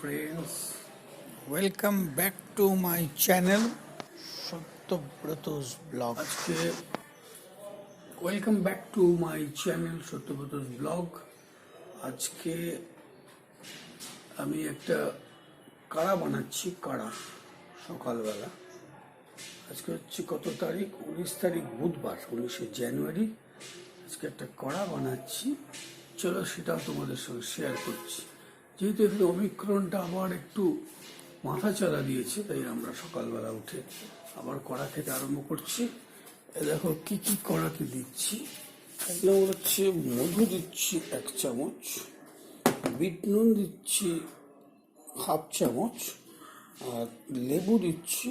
friends, welcome back to my channel SATYABRATA'S blog. Welcome back to my channel Satyabrata's blog. আজকে আমি একটা কাড়া বানাচ্ছি, কাড়া সকালবেলা। আজকে হচ্ছে কত তারিখ? 19 তারিখ বুধবার, 19শে জানুয়ারি। আজকে একটা কাড়া বানাচ্ছি, চলো সেটাও তোমাদের সঙ্গে শেয়ার করছি। যেহেতু এখানে ওমিক্রনটা আবার একটু মাথা চালা দিয়েছে, তাই আমরা সকালবেলা উঠে আবার কড়া খেতে আরম্ভ করছি। দেখো কি কি কড়াতে দিচ্ছি। এক নম্বর হচ্ছে মধু দিচ্ছি 1 চামচ, বিট নুন দিচ্ছি 1/2 চামচ, আর লেবু দিচ্ছি,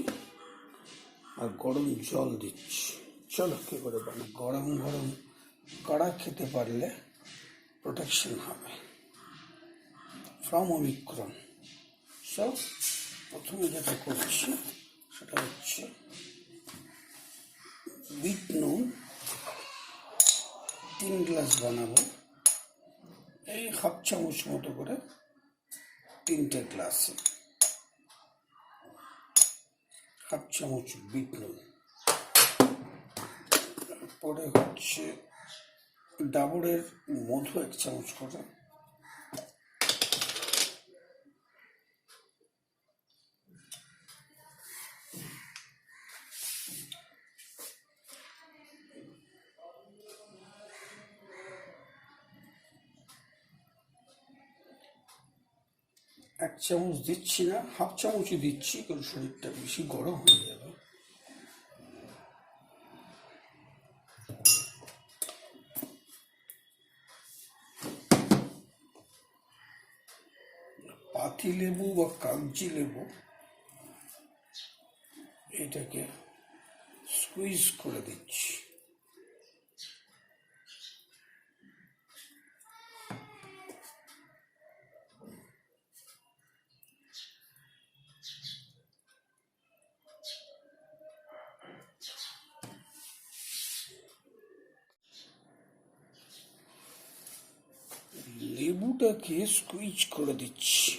আর গরম জল দিচ্ছি। চলো কি করে বানাই। গরম গরম কাড়া খেতে পারলে প্রোটেকশন হবে ফ্রম ওমিক্রন। সব প্রথমে যেটা করছি সেটা হচ্ছে বিট নুন 3 গ্লাস বানাবো, এই 1/2 চামচ মতো করে 3টে গ্লাসে 1/2 চামচ বিট নুন। তারপরে হচ্ছে ডাবরের মধু 1 চামচ করে, এক চামচ দিচ্ছি না, 1/2 চামচই দিচ্ছি, কারণ শরীরটা বেশি গরম হয়ে যাবে। পাতি লেবু বা কাগজি লেবু এটাকে স্কুইজ করে দিচ্ছি। লেবুটাকে স্কুইজ করে দিচ্ছি।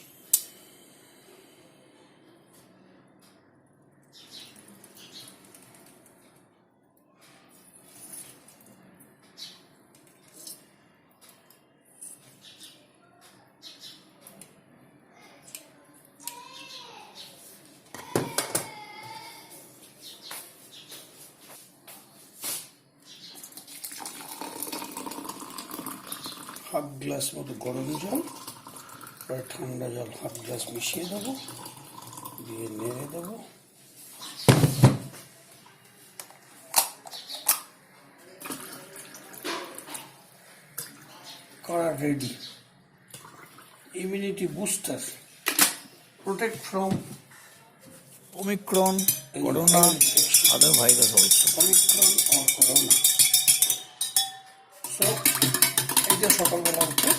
হাফ গ্লাস মতো গরম জল আর ঠান্ডা জল 1/2 গ্লাস মিশিয়ে দেবো, দিয়ে নেড়ে দেবো। করা ready. Immunity booster, protect from Omicron, corona, other virus also. Omicron or corona. So এইটা সকালবেলা উঠে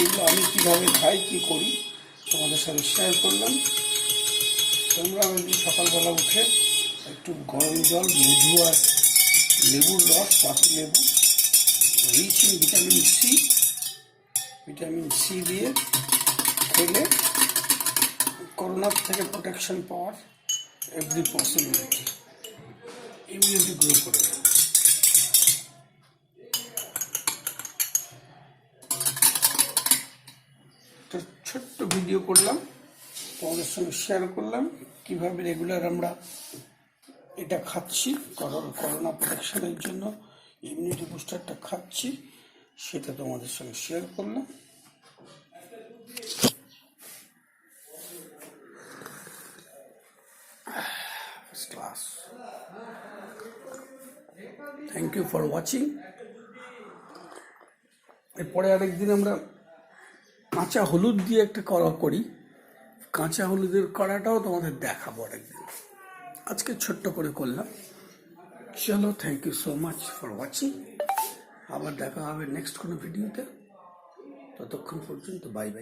এগুলো আমি কীভাবে খাই, কী করি তোমাদের সাথে শেয়ার করলাম। তোমরা যদি সকালবেলা উঠে একটু গরম জল, মধু আর লেবুর রস, পাতি লেবু, রিচ ইন ভিটামিন সি দিয়ে খেলে করোনার থেকে প্রোটেকশন পাওয়ার এভরি পসিবিলিটি, ইমিউনিটি গ্রো করে দেবে। একটা ছোট্ট ভিডিও করলাম, তোমাদের সঙ্গে শেয়ার করলাম কিভাবে রেগুলার আমরা এটা খাচ্ছি, করোনা প্রোটেকশনের জন্য ইমিউনিটি বুস্টারটা খাচ্ছি, সেটা তোমাদের সঙ্গে শেয়ার করলাম। First class. Thank you for watching. এরপরে আরেকদিন আমরা কাঁচা হলুদ দিয়ে একটা কড়া করি, কাঁচা হলুদের কড়াটাও তোমাদের দেখাবো আরেকদিন। আজকে ছোট্ট করে করলাম। চলো, thank you so much for watching. আবার দেখা হবে নেক্সট কোনো ভিডিওতে। ততক্ষণ পর্যন্ত বাই বাই।